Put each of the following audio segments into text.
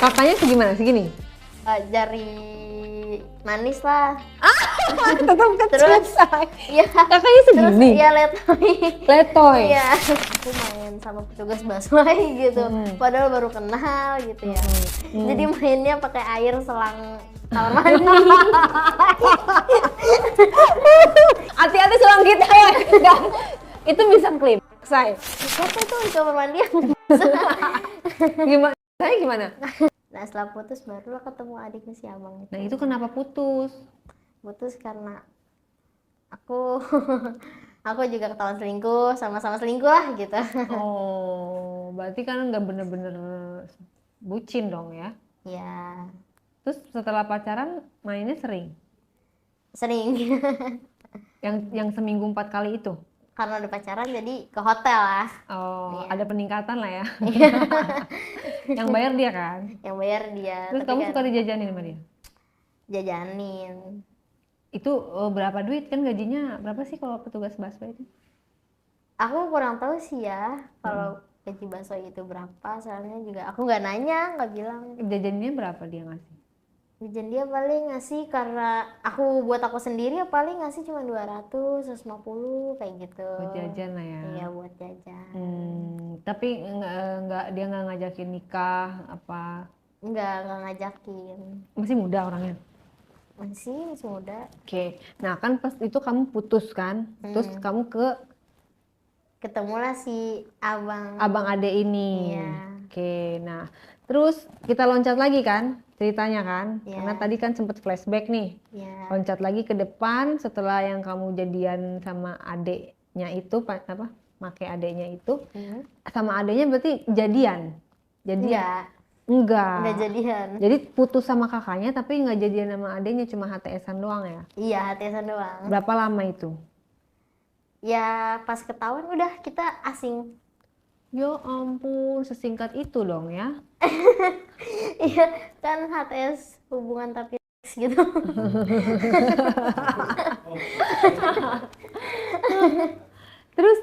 Kakaknya segimana? Segini? Jari manis lah. Tetap kecil. Terus, iya. Kakaknya segini? Terus ya letoy. Letoy? Iya. Aku main sama petugas busway gitu. Padahal baru kenal gitu ya. Jadi mainnya pakai air selang kamar mandi. Hati-hati selang kita ya. Itu bisa klip. Say. Siapa itu di kamar mandi yang Gimana? Saya gimana? Nah setelah putus barulah ketemu adiknya si abang itu. Nah itu kenapa putus? Putus karena aku aku juga ketahuan selingkuh, sama-sama selingkuh lah gitu. Oh, berarti kan nggak bener-bener bucin dong ya? Ya Terus setelah pacaran mainnya sering? sering. Yang seminggu 4 kali itu? Karena udah pacaran jadi ke hotel lah. Oh, Iya. ada peningkatan lah ya. Yang bayar dia kan? Yang bayar dia. Terus tapi kamu kan suka dijajanin sama dia? jajanin. Itu berapa duit kan gajinya? Berapa sih kalau petugas busway itu? Aku kurang tahu sih ya kalau gaji bakso itu berapa. Soalnya juga aku nggak nanya, nggak bilang. Jajannya berapa dia ngasih? Jajan dia paling ngasih karena aku buat aku sendiri ya paling ngasih cuma 200, 150 kayak gitu. Buat jajan lah ya. Iya buat jajan. Tapi dia nggak ngajakin nikah apa? Nggak ngajakin. Masih muda orangnya. Masih muda. Oke. Nah kan pas itu kamu putus kan? Terus kamu Ketemulah si abang ade ini. Iya. Oke. Nah terus kita loncat lagi kan ceritanya kan? Iya. Karena tadi kan sempet flashback nih. Ya. Loncat lagi ke depan setelah yang kamu jadian sama adeknya itu make adeknya itu sama adeknya berarti jadian. Enggak. Nggak jadian. Jadi putus sama kakaknya tapi nggak jadian sama adeknya, cuma HTS-an doang ya? Iya, HTS-an doang. Berapa lama itu? Ya pas ketahuan udah kita asing. Ya ampun, sesingkat itu dong ya? Iya kan HTS hubungan tapi gitu. Terus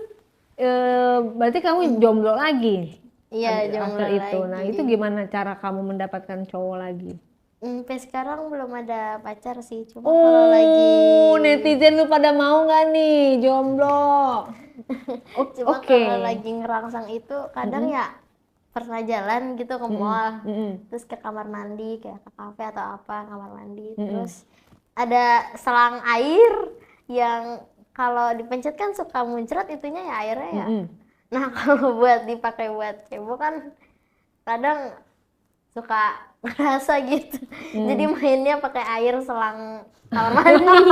berarti kamu jomblo lagi? Iya jomblo After itu. lagi. Nah itu gimana cara kamu mendapatkan cowok lagi? Sampai sekarang belum ada pacar sih, cuma kalau lagi netizen lu pada mau nggak nih jomblo? cuma kalau lagi ngerangsang itu kadang ya pernah jalan gitu ke mall, terus ke kamar mandi kayak ke kafe atau apa kamar mandi, terus ada selang air yang kalau dipencet kan suka muncrat itunya ya airnya ya. Nah kalau buat dipakai buat cebok kan kadang suka ngerasa gitu. Jadi mainnya pakai air selang kamar mandi.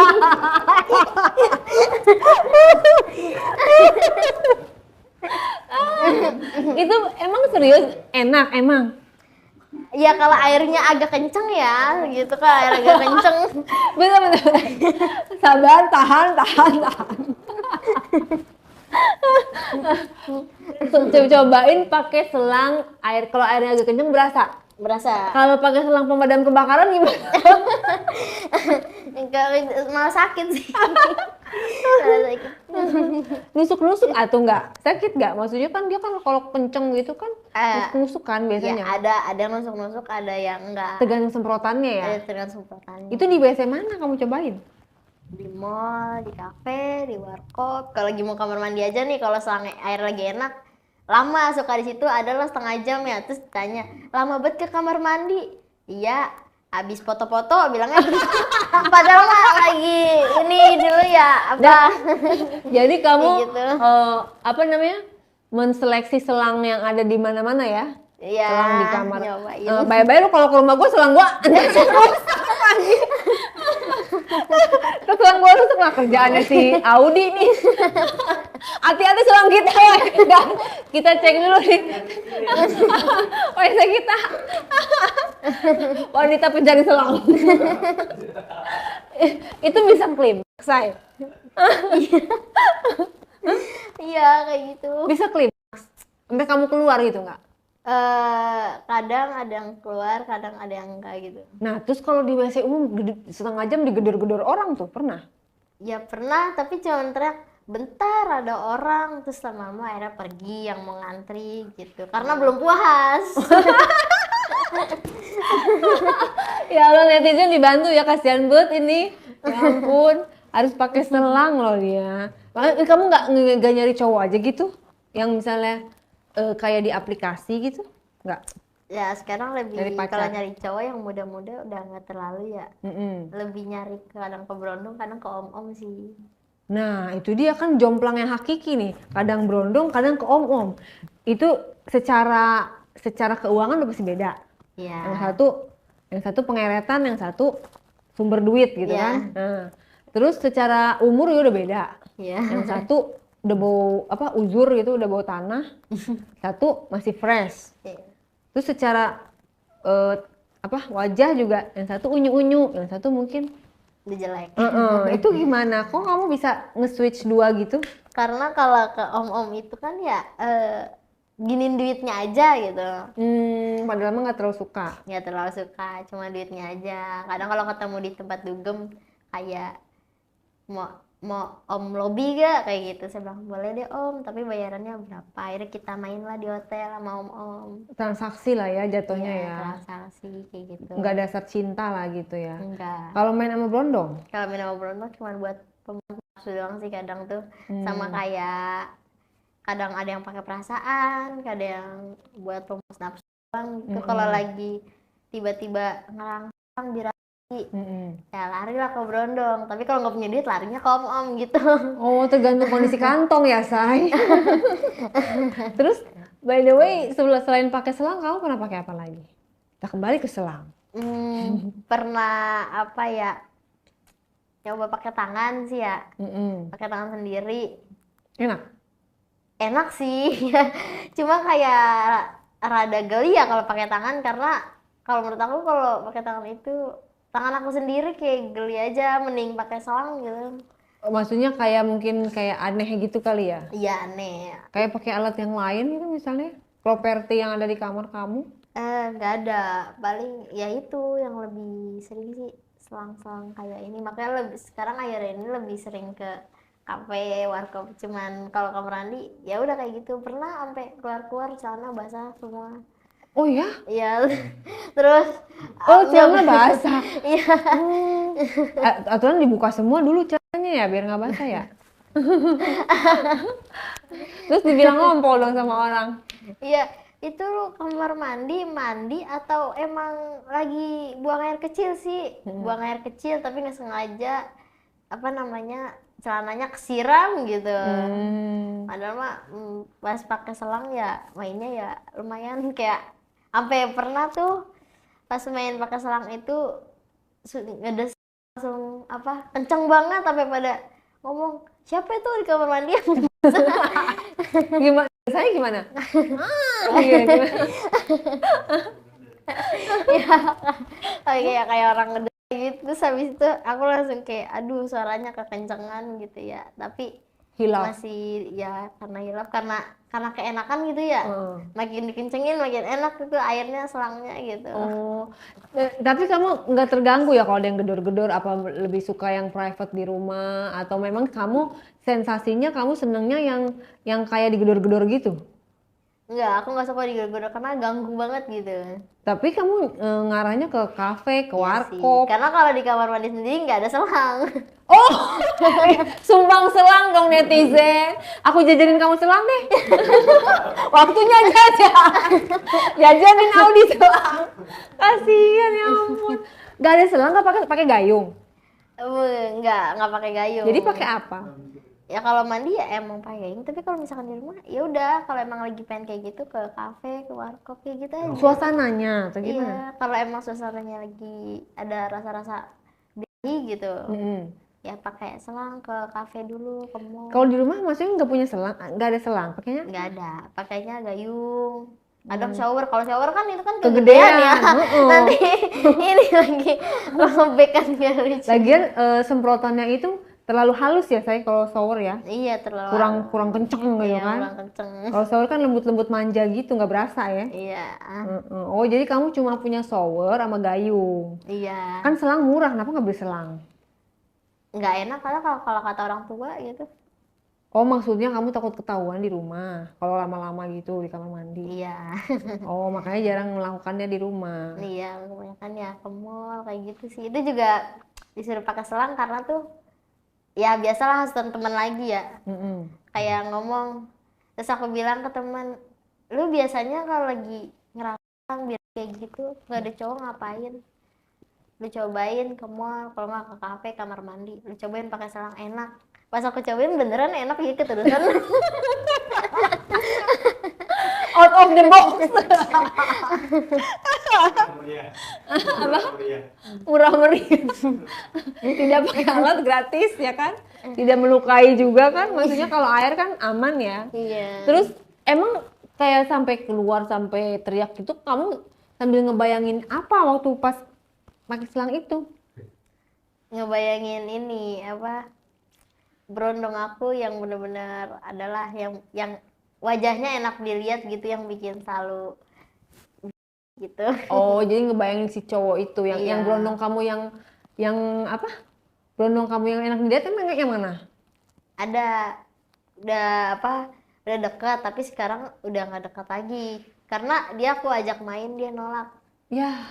Itu emang serius enak emang? Ya kalau airnya agak kenceng ya gitu kan, air agak kenceng. Bener. Sabar, tahan. Cobain pakai selang air, kalau airnya agak kenceng berasa. Kalau pakai selang pemadam kebakaran gimana? Malah sakit sih. Malah sakit. Nusuk atau enggak? Sakit enggak? Maksudnya kan dia kan kalau kenceng gitu kan nusuk kan biasanya. Ya ada nusuk-nusuk, ada yang enggak. Tergantung semprotannya ya? Ada tergantung semprotannya. Itu di WC mana kamu cobain? Di mall, di kafe, di warkop. Kalau lagi mau kamar mandi aja nih, kalau selang air lagi enak, lama suka di situ adalah setengah jam ya. Terus tanya, lama banget ke kamar mandi? Iya, habis foto-foto bilangnya. Padahal mah lagi ini dulu ya apa? Jadi kamu gitu. menseleksi selang yang ada di mana-mana ya? Iya. Selang di kamar. Bye-bye lu kalau ke rumah gue selang gue terus selang gue rusak lah kerjaannya si Audi nih. Hati-hati selang kita ya. Kita cek dulu nih. WC kita. Wanita pencari selang. Itu bisa klaim, say. Iya kayak gitu. Bisa klaim. Sampai kamu keluar gitu nggak? Kadang ada yang keluar, kadang ada yang enggak gitu. Nah, terus kalau di WC umum setengah jam digedor-gedor orang tuh, pernah? Ya pernah, tapi cuma teriak, bentar ada orang, terus lama-lama akhirnya pergi yang mau ngantri gitu. Karena belum puas. Ya Allah, netizen dibantu ya, kasihan banget ini. Ya ampun, harus pakai selang loh dia. Makanya kamu nggak nyari cowok aja gitu? Yang misalnya kayak di aplikasi gitu? Nggak? Ya sekarang Nyari lebih pacar? kalau nyari cowok yang muda-muda udah nggak terlalu ya. Mm-mm. Lebih nyari kadang ke Berondong, kadang ke om-om sih. Nah, itu dia kan jomplang yang hakiki nih. Kadang berondong, kadang ke om-om. Itu secara keuangan udah pasti beda. Ya. Yang satu pengeretan, yang satu sumber duit gitu Iya. kan. Nah, terus secara umur ya udah beda. Ya. Yang satu udah bau apa uzur gitu, udah bau tanah. Satu masih fresh. Terus secara wajah juga, yang satu unyu-unyu, yang satu mungkin Udah jelek. itu gimana? Kok kamu bisa nge-switch dua gitu? Karena kalau ke om-om itu kan ya giniin duitnya aja gitu. Padahal mah nggak terlalu suka. Nggak terlalu suka, cuma duitnya aja. Kadang kalau ketemu di tempat dugem kayak mau om lobby gak kayak gitu, saya bilang boleh deh om, tapi bayarannya berapa. Akhirnya kita main lah di hotel sama om. Transaksi lah ya jatuhnya Iya, ya. transaksi kayak gitu. Nggak dasar cinta lah gitu ya. Enggak. Kalau main sama Brondong? Kalau main sama Brondo cuma buat pemenuhan nafsu doang sih kadang tuh. Sama kayak kadang ada yang pakai perasaan, kadang yang buat pemenuhan nafsu doang gitu. Kalau lagi tiba-tiba ngerangsang dirasi, ya lari lah ke Brondong. Tapi kalau nggak punya duit larinya ke om-om gitu. Oh, tergantung kondisi kantong ya, Say. Terus, by the way, selain pakai selang, kamu pernah pakai apa lagi? Kita kembali ke selang. Pernah apa ya? Coba pakai tangan sih ya. Pakai tangan sendiri. Enak sih. Cuma kayak rada geli ya kalau pakai tangan, karena kalau menurut aku kalau pakai tangan itu tangan aku sendiri kayak geli aja, mending pakai selang gitu. Maksudnya kayak mungkin kayak aneh gitu kali ya? Iya aneh. Kayak pakai alat yang lain gitu misalnya? Properti yang ada di kamar kamu? Nggak ada. Paling ya itu yang lebih sering sih selang-selang kayak ini. Makanya sekarang akhir ini lebih sering ke kafe, warkop. Cuman kalau kamar mandi ya udah kayak gitu. Pernah sampai keluar-keluar celana basah semua. Oh ya? Iya. Terus celana basah. Iya. Aturan dibuka semua dulu celananya ya biar nggak basah ya. Terus dibilang ngompol dong sama orang. Iya, itu lu kamar mandi atau emang lagi buang air kecil sih. Buang air kecil tapi nggak sengaja celananya kesiram gitu. Padahal mah pas pakai selang ya mainnya ya lumayan kayak sampai pernah tuh pas main pakai selang itu ngedes langsung kenceng banget sampai pada ngomong siapa itu di kamar mandi yang gimana? Saya gimana? Ya kayak orang ngedes gitu. Terus habis itu aku langsung kayak aduh suaranya kekencengan gitu ya, tapi hilaf. Masih ya karena hilaf karena keenakan gitu ya. Makin dikencengin makin enak gitu airnya selangnya gitu. Tapi kamu nggak terganggu ya kalau ada yang gedor-gedor? Apa lebih suka yang private di rumah atau memang kamu sensasinya kamu senengnya yang kayak digedor-gedor gitu? Enggak, aku nggak suka digedor-gedor karena ganggu banget gitu. Tapi kamu ngarahnya ke kafe, ke Sih. warkop. Karena kalau di kamar mandi sendiri nggak ada selang. Oh, sumbang selang dong netizen. Aku jajanin kamu selang deh. Waktunya jajanin Audi selang. Kasian ya ampun. Gak ada selang, nggak pakai gayung? Nggak pakai gayung. Jadi pakai apa? Ya kalau mandi ya emang pakai gayung, tapi kalau misalkan di rumah ya udah kalau emang lagi pengen kayak gitu ke kafe, ke warkop kayak gitu aja. Suasananya atau gimana? Iya, kalau emang suasananya lagi ada rasa-rasa beli gitu. Ya pakai selang ke kafe dulu, ke mall. Kalau di rumah maksudnya nggak punya selang, nggak ada selang, pakainya? Nggak ada, pakainya gayung. Kadang shower, kalau shower kan itu kan kegedean ya. Nanti ini lagi robekan lucu. Lagian semprotannya itu terlalu halus ya saya kalau shower ya. Iya terlalu. Kurang kenceng gitu kan. Kurang kenceng. Kalau shower kan lembut-lembut manja gitu nggak berasa ya. Iya. Oh jadi kamu cuma punya shower sama gayung. Iya. Kan selang murah, kenapa nggak beli selang? Nggak enak kalau kata orang tua gitu. Oh, maksudnya kamu takut ketahuan di rumah kalau lama-lama gitu di kamar mandi. Iya. Oh, makanya jarang melakukannya di rumah. Iya, kebanyakan ya ke mall kayak gitu sih. Itu juga disuruh pakai selang karena tuh ya biasalah hasut teman lagi ya. Mm-mm. Kayak ngomong, terus aku bilang ke teman, lu biasanya kalau lagi ngerang biar kayak gitu nggak ada cowok ngapain? Lu cobain ke mall, kalau nggak ke kafe, kamar mandi, lu cobain pakai selang enak. Pas aku cobain beneran enak gitu terusan. Out of the box. Apa? Murah meriah. Tidak pakai alat, gratis ya kan? Tidak melukai juga kan? Maksudnya kalau air kan aman ya. Iya. Terus emang kayak sampai keluar sampai teriak gitu, kamu sambil ngebayangin apa waktu pas pakai selang itu? Ngebayangin ini apa? Berondong aku yang bener-bener adalah yang wajahnya enak dilihat gitu, yang bikin selalu gitu. Oh, jadi ngebayangin si cowok itu yang Iya. berondong kamu yang apa? Berondong kamu yang enak dilihat emang yang mana? Ada udah apa? Udah dekat tapi sekarang udah nggak dekat lagi karena dia aku ajak main dia nolak. Ya,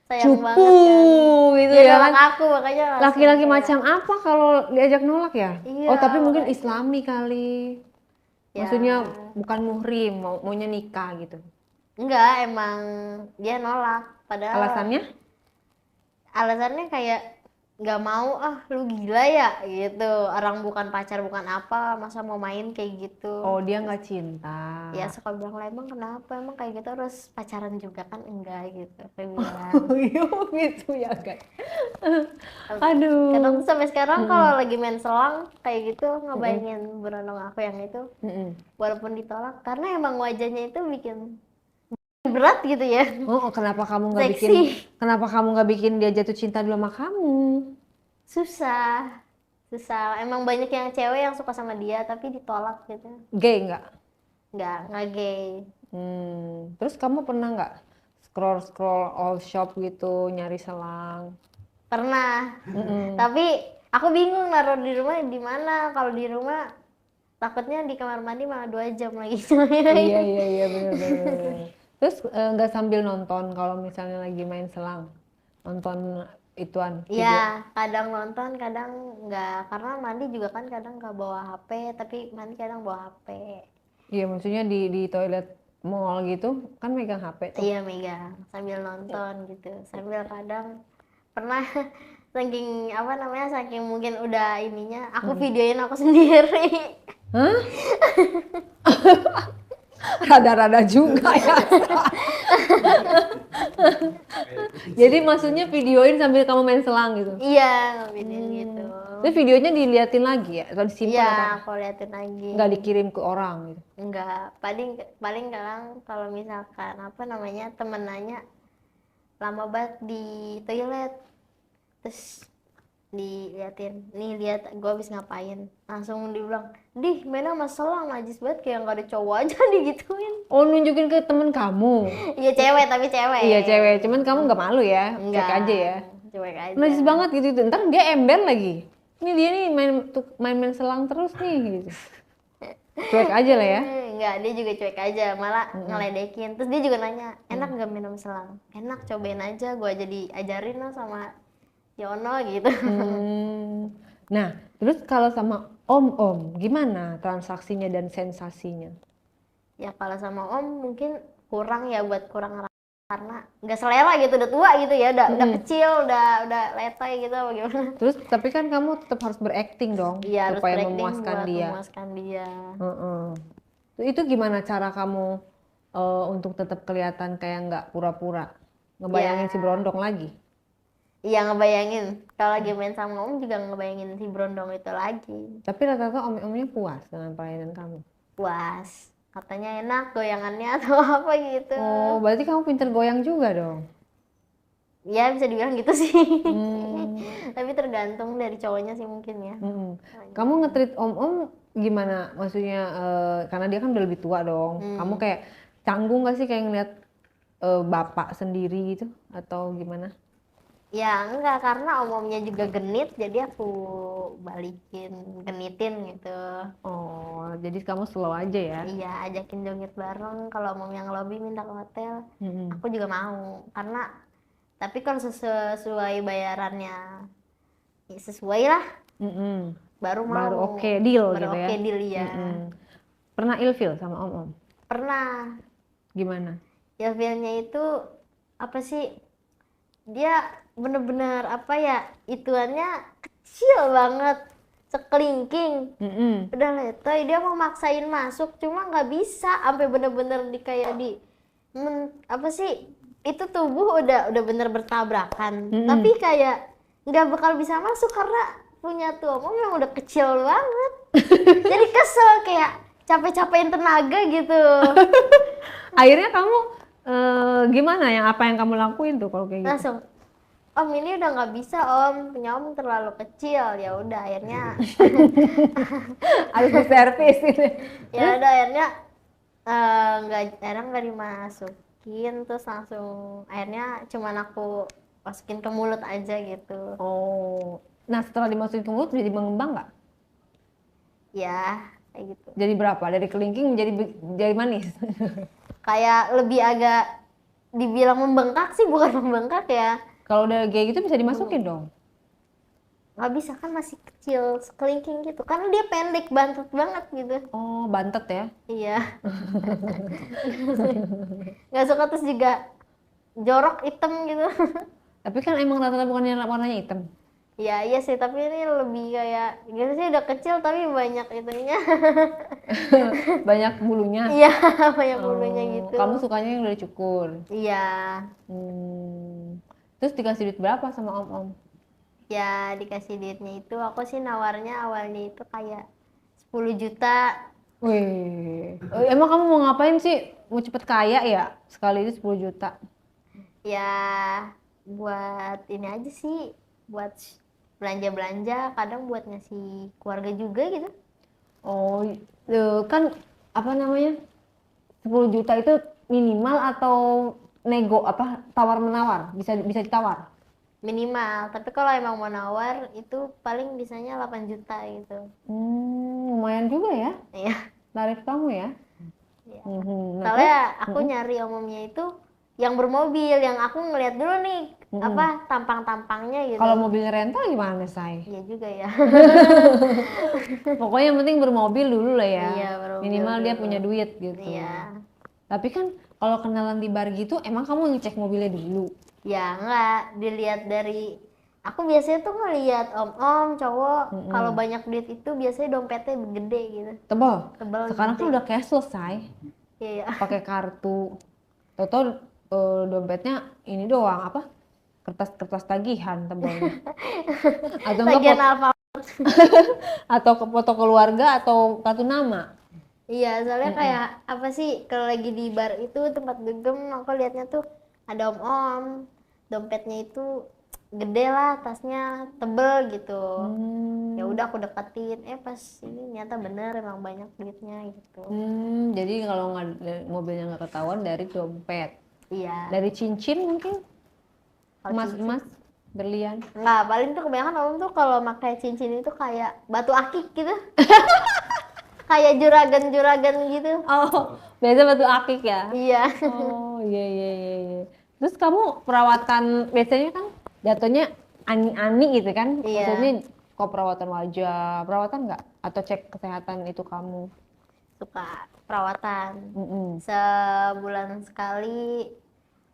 Sayang cupu banget kan. gitu Dia ya nolak kan? aku makanya langsung Laki-laki kayak, macam apa kalau diajak nolak ya? Iya, Oh, tapi mungkin makanya. Islami kali. Ya, Maksudnya bukan muhrim, maunya nikah gitu. enggak, emang dia nolak. Padahal Alasannya? kayak nggak mau, ah lu gila ya gitu, orang bukan pacar bukan apa masa mau main kayak gitu. Oh, dia nggak cinta. Ya suka bilang lah, emang kenapa, emang kayak gitu harus pacaran juga kan, enggak gitu aku bilang. Oh, iya gitu ya kan. Aduh. Kadang tuh sampai sekarang kalau lagi main selang kayak gitu ngebayangin berondong aku yang itu, Mm-mm. walaupun ditolak karena emang wajahnya itu bikin berat gitu ya. Oh, Seksi. kenapa kamu nggak bikin dia jatuh cinta dulu sama kamu? Susah, emang banyak yang cewek yang suka sama dia tapi ditolak gitu. Gay nggak? Nggak gay. Terus kamu pernah nggak scroll all shop gitu nyari selang? Pernah. Tapi aku bingung naruh di rumah di mana. Kalau di rumah takutnya di kamar mandi malah 2 jam lagi. Iya bener. Terus nggak sambil nonton kalau misalnya lagi main selang, nonton ituan video? Iya, kadang nonton, kadang nggak. Karena mandi juga kan kadang nggak bawa HP, tapi mandi kadang bawa HP. Iya, maksudnya di toilet mall gitu kan megang HP tuh. Iya, megang sambil nonton gitu. Sambil kadang pernah saking apa namanya, saking mungkin udah ininya, aku videoin aku sendiri. Hah? Rada-rada juga ya. Jadi maksudnya videoin sambil kamu main selang gitu. Iya, videoin gitu. Terus videonya diliatin lagi ya atau disimpan Iya, apa? aku liatin lagi. Nggak dikirim ke orang gitu. Enggak, paling kadang kalau misalkan apa namanya, temen nanya lama banget di toilet, terus diliatin, nih lihat gue habis ngapain, langsung dibilang, dih mainnya sama selang najis banget, kayak nggak ada cowok aja digituin. Oh, nunjukin ke temen kamu. Iya cewek, tapi cewek. Iya cewek, cuman kamu nggak malu ya? Enggak, Cek aja ya. cuek aja. Najis banget gitu tuh. Ntar dia ember lagi. Ini dia nih main selang terus nih gitu. Cuek aja lah ya. Enggak, dia juga cuek aja, malah ngeledekin. Terus dia juga nanya, enak gak minum selang? Enak, cobain aja, gue aja diajarin lah sama Yono gitu. Nah, terus kalau sama om-om, gimana transaksinya dan sensasinya? Ya kalau sama om mungkin kurang ya, buat kurang karena nggak selera gitu, udah tua gitu ya, udah kecil, udah letoy gitu apa gimana. Terus tapi kan kamu tetap harus berakting dong, Iya, harus supaya berakting memuaskan buat dia. memuaskan dia. Itu gimana cara kamu untuk tetap kelihatan kayak nggak pura-pura? Ngebayangin Ya. si berondong lagi? Iya, ngebayangin. Kalau lagi main sama om juga ngebayangin si berondong itu lagi. Tapi rata-rata om-omnya puas dengan pelayanan kamu? Puas. Katanya enak goyangannya atau apa gitu. Oh, berarti kamu pinter goyang juga dong? Ya bisa dibilang gitu sih. Tapi tergantung dari cowoknya sih mungkin ya. Kamu nge-treat om-om gimana? Maksudnya karena dia kan udah lebih tua dong. Kamu kayak canggung gak sih kayak ngeliat bapak sendiri gitu? Atau gimana? Ya enggak, karena omnya juga genit, jadi aku genitin gitu. Oh, jadi kamu slow aja ya? Iya, ajakin joget bareng. Kalau omom yang lobby minta ke hotel, Mm-mm. aku juga mau. Karena tapi kalau sesuai bayarannya, ya sesuai lah, Mm-mm. baru Baru mau. oke deal Baru gitu oke ya? deal ya. Mm-mm. Pernah ilfil sama om-om? Pernah. Gimana? Ya feelnya itu apa sih? Dia bener-bener apa ya? Ituannya kecil banget, sekelingking. Mm-mm. Udah letoy, dia mau maksain masuk, cuma nggak bisa. Sampai bener-bener di kayak apa sih? Itu tubuh udah bener bertabrakan. Mm-mm. Tapi kayak nggak bakal bisa masuk karena punya tuh omong yang udah kecil banget. Jadi kesel kayak capek-capekin tenaga gitu. Akhirnya kamu gimana yang apa yang kamu lakuin tuh kalau kayak gitu? Langsung, om ini udah nggak bisa om, punya om terlalu kecil. Ya udah akhirnya Harus diservis gitu. ya Terus? udah akhirnya nggak dimasukin, terus langsung akhirnya cuman aku masukin ke mulut aja gitu. Oh, nah setelah dimasukin ke mulut jadi mengembang nggak? Ya kayak gitu, Jadi berapa? Dari kelingking jadi manis. kayak lebih agak dibilang membengkak sih, bukan membengkak ya. Kalau udah kayak gitu bisa dimasukin dong. Nggak bisa kan, masih kecil sekelingking gitu karena dia pendek banget banget gitu. Oh, bantet ya. Iya. Nggak suka, terus juga jorok hitam gitu. Tapi kan emang rata-rata bukannya warnanya hitam. Ya iya sih, tapi ini lebih kayak gitu sih, udah kecil tapi banyak itunya. Banyak bulunya. Iya, banyak bulunya Oh, gitu. kamu sukanya yang udah cukur. Iya, Hmm. Terus dikasih duit berapa sama om-om? ya dikasih duitnya itu aku sih nawarnya awalnya itu kayak 10 juta. Wih, emang kamu mau ngapain sih? Mau cepet kaya ya? Sekali itu 10 juta. Ya buat ini aja sih, buat belanja-belanja, kadang buat ngasih keluarga juga gitu. Oh, kan apa namanya? 10 juta itu minimal atau nego apa tawar menawar? Bisa bisa ditawar. Minimal, tapi kalau emang mau nawar itu paling bisanya 8 juta gitu. Lumayan juga ya Iya. tarif kamu ya. Iya. Nah, terus? Soalnya aku nyari omomnya itu yang bermobil, yang aku ngeliat dulu nih apa tampang-tampangnya gitu. Kalau mobil rental gimana, say? Iya juga ya. Pokoknya yang penting bermobil dulu lah ya. Iya, bermobil Minimal dia dulu. punya duit gitu. Iya. Tapi kan kalau kenalan di bar gitu, emang kamu ngecek mobilnya dulu? Ya enggak, dilihat dari aku biasanya tuh ngeliat om-om cowok kalau banyak duit itu biasanya dompetnya gede gitu. Tebal. Tebal, Sekarang kan gede. udah cashless, say. Iya. Pakai kartu. Toto dompetnya ini doang apa? Kertas-kertas tagihan tebalnya. Atau enggak Tagihan apa? atau ke foto keluarga atau kartu nama. Iya, soalnya kayak apa sih, kalau lagi di bar itu tempat dugem, aku liatnya tuh ada om-om, dompetnya itu gede lah, tasnya tebel gitu. Ya udah aku deketin, pas ini ternyata bener emang banyak duitnya gitu. Jadi kalau nggak mobilnya nggak ketahuan dari dompet, Iya. dari cincin mungkin Kalau emas berlian. Nggak, paling tuh kebanyakan om tuh kalau pakai cincin itu kayak batu akik gitu. Kayak juragan-juragan gitu. Oh, biasa batu akik ya? Iya. Oh, iya, iya, iya, iya. Terus kamu perawatan biasanya kan jatuhnya ani-ani gitu kan? Iya. Maksudnya kok perawatan wajah, perawatan nggak? Atau cek kesehatan itu kamu? Suka perawatan. Mm-mm. Sebulan sekali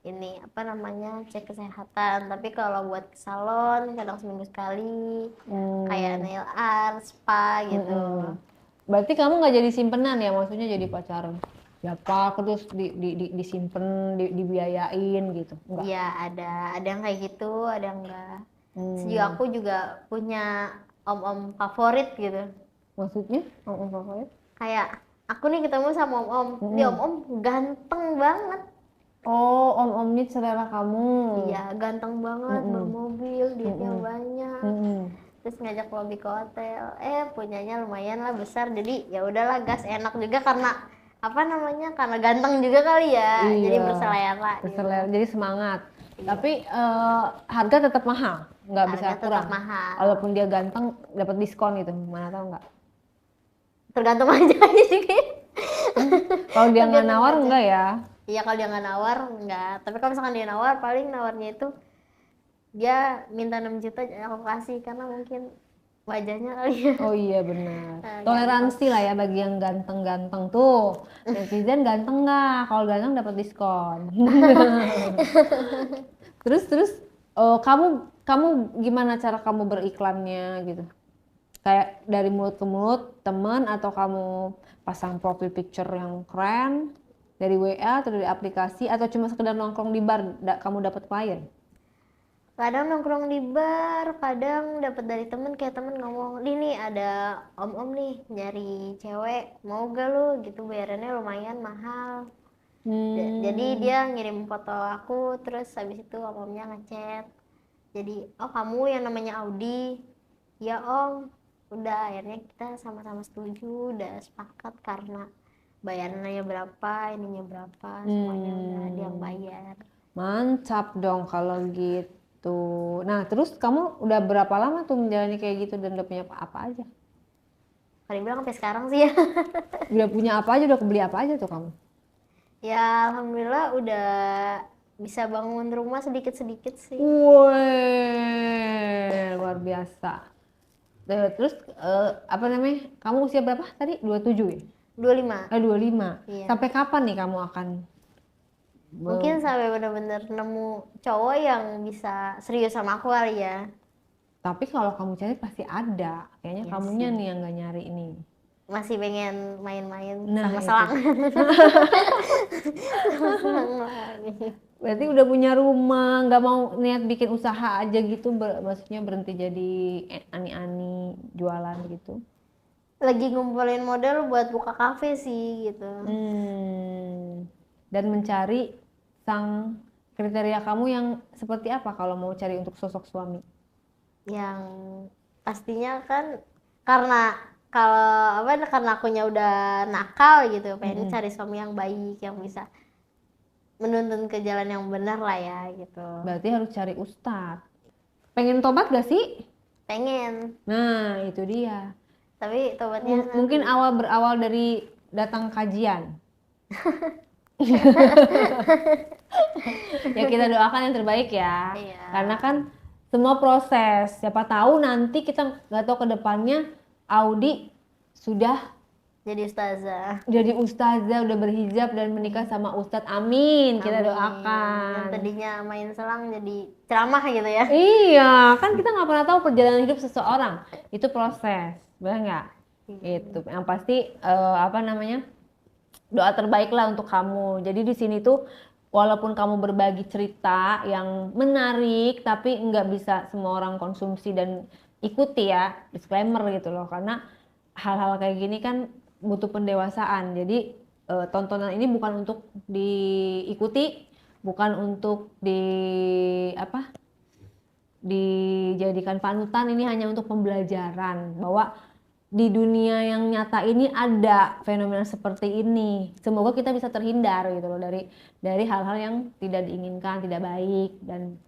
ini apa namanya, cek kesehatan. Tapi kalau buat ke salon kadang seminggu sekali, kayak nail art, spa gitu. Berarti kamu nggak jadi simpenan ya? Maksudnya jadi pacaran siapa terus disimpen, dibiayain gitu? Enggak. Iya, ada yang kayak gitu, ada yang enggak. Sejujurnya aku juga punya om-om favorit gitu. Maksudnya om favorit? Kayak aku nih ketemu sama om-om, dia om-om ganteng banget. Oh, om ini selera kamu. Iya, ganteng banget, bermobil, duitnya banyak. Terus ngajak lobby ke hotel, punyanya lumayan lah besar, jadi ya udahlah gas, enak juga karena apa namanya, karena ganteng juga kali ya. Iya, jadi berselera gitu. jadi semangat. Tapi harga tetap mahal, nggak bisa Harga tetap kurang. mahal. Walaupun dia ganteng, dapat diskon gitu, mana tahu nggak? Tergantung aja sih. Kalau dia nggak Tergantung nawar aja. enggak ya? Iya, kalau dia nggak nawar enggak. Tapi kalau misalkan dia nawar, paling nawarnya itu dia minta 6 juta aku kasih karena mungkin wajahnya kali ya. Oh iya benar. Ganteng. Toleransi lah ya bagi yang ganteng-ganteng tuh. Netizen ganteng nggak? Kalau ganteng dapat diskon. Terus kamu gimana cara kamu beriklannya gitu? Kayak dari mulut ke mulut teman atau kamu pasang profile picture yang keren dari WA atau dari aplikasi atau cuma sekedar nongkrong di bar kamu dapat klien? Kadang nongkrong di bar, kadang dapat dari temen, kayak temen ngomong, "Nih ada om-om nih nyari cewek, mau gak lu?" gitu, bayarannya lumayan mahal. Jadi dia ngirim foto aku, terus habis itu om-omnya ngechat. Jadi, "Oh kamu yang namanya Audi?" "Ya om." Udah, akhirnya kita sama-sama setuju, udah sepakat karena bayarannya berapa, ininya berapa, semuanya udah dia yang bayar. Mantap dong kalau gitu. Nah, terus kamu udah berapa lama tuh menjalani kayak gitu dan udah punya apa aja? Kalau dibilang sampai sekarang sih ya. Udah punya apa aja, udah kebeli apa aja tuh kamu? Ya alhamdulillah udah bisa bangun rumah sedikit-sedikit sih. Wih, luar biasa. Terus apa namanya? Kamu usia berapa tadi? 27 ya? 25. 25. Iya. Sampai kapan nih kamu akan Mungkin sampai benar-benar nemu cowok yang bisa serius sama aku kali ya. Tapi kalau kamu cari pasti ada. Kayaknya Iya kamunya sih. nih yang gak nyari ini. Masih pengen main-main Nah, sama itu. selang. Sama selang lagi. Berarti udah punya rumah, nggak mau niat bikin usaha aja gitu, maksudnya berhenti jadi ani-ani jualan gitu. Lagi ngumpulin modal buat buka kafe sih gitu. Dan mencari sang kriteria kamu yang seperti apa kalau mau cari untuk sosok suami? Yang pastinya kan karena kalau apa karena akunya udah nakal gitu, pengen cari suami yang baik, yang bisa menuntun ke jalan yang benar lah ya gitu. Berarti harus cari ustadz. Pengen tobat gak sih? Pengen, Nah, itu dia. tapi tobatnya Mungkin nanti. berawal dari datang kajian. Ya kita doakan yang terbaik ya. Iya. Karena kan semua proses. Siapa tahu nanti kita nggak tahu ke depannya Audi sudah Jadi ustazah. jadi ustazah, udah berhijab dan menikah sama ustadz. Amin. Kita Amin. doakan. Yang tadinya main selang jadi ceramah gitu ya. Iya, kan kita nggak pernah tahu perjalanan hidup seseorang. Itu proses, benar nggak? Itu. Yang pasti apa namanya? Doa terbaik lah untuk kamu. Jadi di sini tuh walaupun kamu berbagi cerita yang menarik, tapi nggak bisa semua orang konsumsi dan ikuti ya, disclaimer gitu loh. Karena hal-hal kayak gini kan butuh pendewasaan. Jadi tontonan ini bukan untuk diikuti, bukan untuk apa? Dijadikan panutan. Ini hanya untuk pembelajaran bahwa di dunia yang nyata ini ada fenomena seperti ini. Semoga kita bisa terhindar gitu loh dari hal-hal yang tidak diinginkan, tidak baik dan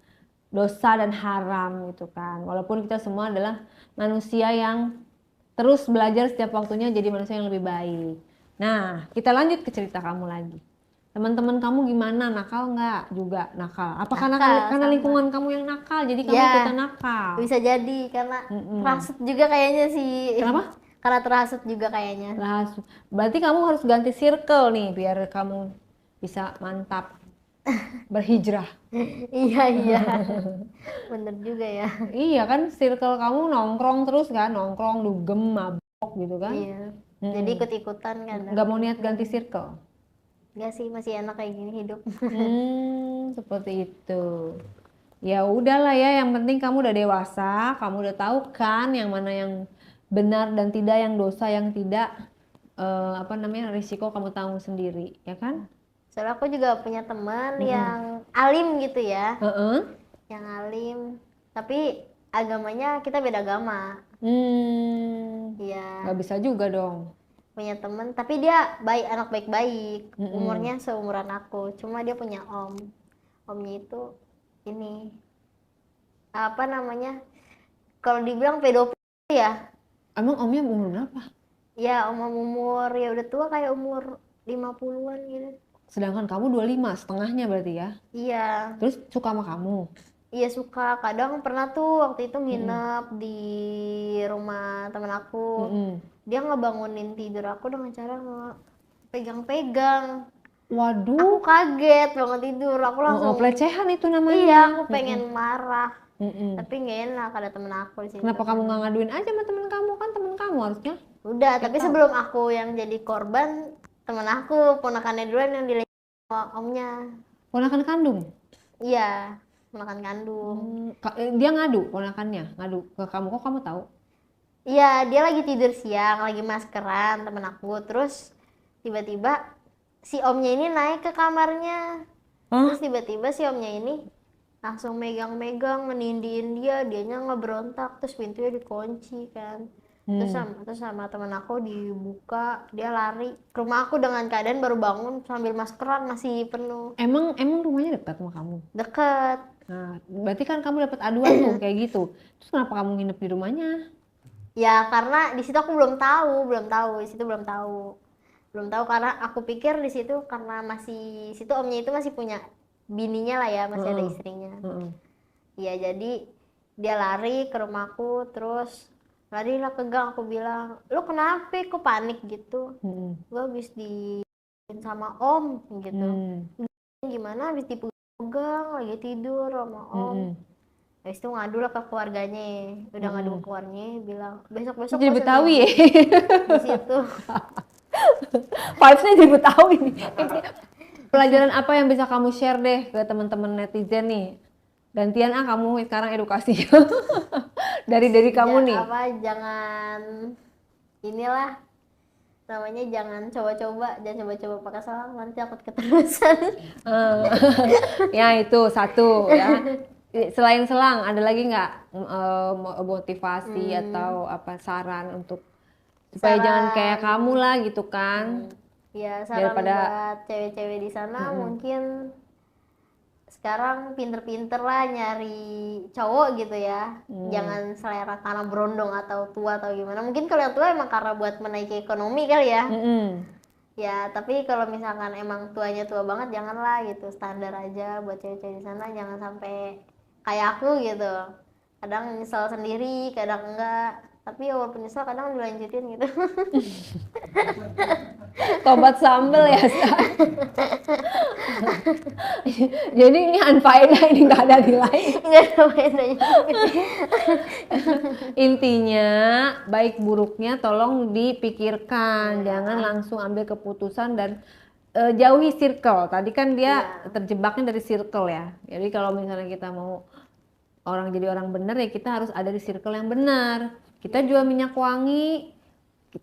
dosa dan haram gitu kan. Walaupun kita semua adalah manusia yang terus belajar setiap waktunya jadi manusia yang lebih baik. Nah, kita lanjut ke cerita kamu lagi. Teman-teman kamu gimana? Nakal nggak? Juga nakal. Apa karena Nakal, sama. lingkungan kamu yang nakal, jadi kamu Ya, ikutan nakal? bisa jadi karena terhasut juga kayaknya sih. Kenapa? Karena terhasut juga kayaknya. Berarti kamu harus ganti circle nih biar kamu bisa mantap berhijrah. Iya. Bener juga ya. Iya kan, circle kamu nongkrong terus kan, nongkrong, dugem, mabok gitu kan. Iya. Jadi ikut-ikutan kadang. Nggak mau niat ganti circle? Enggak sih, masih enak kayak gini hidup. Seperti itu. Ya udahlah ya, yang penting kamu udah dewasa, kamu udah tahu kan yang mana yang benar dan tidak, yang dosa yang tidak, apa namanya, risiko kamu tanggung sendiri, ya kan? Soalnya aku juga punya teman yang alim gitu ya. Yang alim, tapi agamanya kita beda agama. Iya. Nggak bisa juga dong. Punya teman, tapi dia baik, anak baik-baik. Umurnya seumuran aku, cuma dia punya om. Omnya itu ini apa namanya, kalau dibilang pedofil ya. Emang omnya umur berapa? Ya umur ya udah tua kayak umur 50-an gitu. Sedangkan kamu 25, setengahnya berarti ya. Iya. Terus suka sama kamu? Iya suka, kadang pernah tuh waktu itu Mm-mm. nginep di rumah temen aku. Mm-mm. Dia ngebangunin tidur aku dengan cara pegang-pegang. Aku Waduh, kaget banget tidur, aku langsung pelecehan itu namanya. iya, aku pengen marah. Mm-mm. Tapi nggak enak, ada temen aku di sini. Kenapa kamu nggak ngaduin aja sama temen kamu? Kan temen kamu harusnya. Udah, tapi tahu. sebelum aku yang jadi korban, temen aku ponakannya duluan yang dilecehkan sama omnya. Ponakan kandung? Iya, ponakan kandung. Dia ngadu, ponakannya ngadu ke kamu, kok kamu tahu? Iya, dia lagi tidur siang, lagi maskeran temen aku. Terus tiba-tiba si omnya ini naik ke kamarnya. Hah? Terus tiba-tiba si omnya ini langsung megang-megang, menindiin dia, dianya ngeberontak, terus pintunya dikunci kan. Terus sama temen aku dibuka, dia lari ke rumah aku dengan keadaan baru bangun sambil maskeran masih penuh. Emang rumahnya dekat sama kamu? Deket. Nah, berarti kan kamu dapat aduan tuh kayak gitu. Terus kenapa kamu nginep di rumahnya? Ya karena di situ aku belum tahu, di situ belum tahu karena aku pikir di situ karena masih situ omnya itu masih punya bininya lah ya, masih ada istrinya. Ya jadi dia lari ke rumahku, terus larilah ke gang. Aku bilang, lu kenapa kok panik gitu? Gue habis di sama om gitu. Gimana habis dipegang lagi tidur sama om. Habis itu ngadu lah ke keluarganya, udah ngadu ke keluarganya, bilang besok-besok Jadi Betawi ya? di situ. Vibes-nya jadi Betawi nih. Pelajaran apa yang bisa kamu share deh ke teman-teman netizen nih? Gantian kamu sekarang edukasi dari kamu nih. Apa, jangan inilah namanya, jangan coba-coba pakai selang, nanti takut keterusan. Ya itu satu ya. Selain selang ada lagi nggak motivasi atau apa saran untuk supaya jangan kayak kamu lah gitu kan? Ya saran buat cewek-cewek di sana, mungkin sekarang pinter-pinter lah nyari cowok gitu ya. Jangan selera karena berondong atau tua atau gimana. Mungkin kalau yang tua emang karena buat menaiki ekonomi kali ya. Ya tapi kalau misalkan emang tuanya tua banget, janganlah gitu, standar aja buat cewek-cewek di sana. Jangan sampai kayak aku gitu, kadang nyesel sendiri, kadang enggak, tapi ya walaupun nyesel kadang dilanjutin gitu. Tobat sambel ya. Jadi ini unfaedah, ini nggak ada nilai. Nggak ada bedanya. Intinya baik buruknya tolong dipikirkan, jangan langsung ambil keputusan dan jauhi circle. Tadi kan dia terjebaknya dari circle ya. Jadi kalau misalnya kita mau jadi orang benar ya kita harus ada di circle yang benar. Kita jual minyak wangi,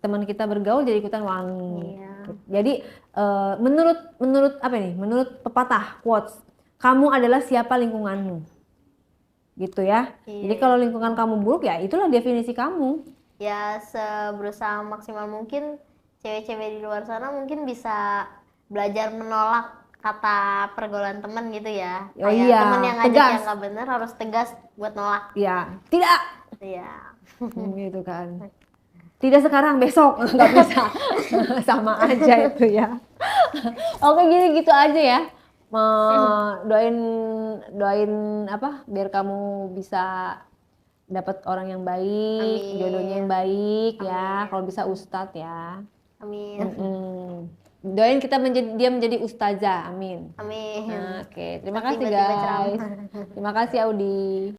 teman kita bergaul jadi ikutan wangi. Jadi menurut apa nih? Menurut pepatah quotes, kamu adalah siapa lingkunganmu. Gitu ya. Jadi kalau lingkungan kamu buruk ya itulah definisi kamu. Ya berusaha maksimal mungkin cewek-cewek di luar sana mungkin bisa belajar menolak kata pergaulan teman gitu ya. Oh iya, teman yang ngajak yang nggak bener harus tegas buat nolak. Iya, tidak. Iya. Gitu kan. Tidak sekarang, besok nggak bisa. Sama aja itu ya. Oke, gini gitu aja ya. Doain apa? Biar kamu bisa dapat orang yang baik, jodohnya yang baik ya. Kalau bisa ustadz ya. Amin. Doain dia menjadi ustazah, amin. Amin. Oke, terima kasih guys. Terima kasih Audi.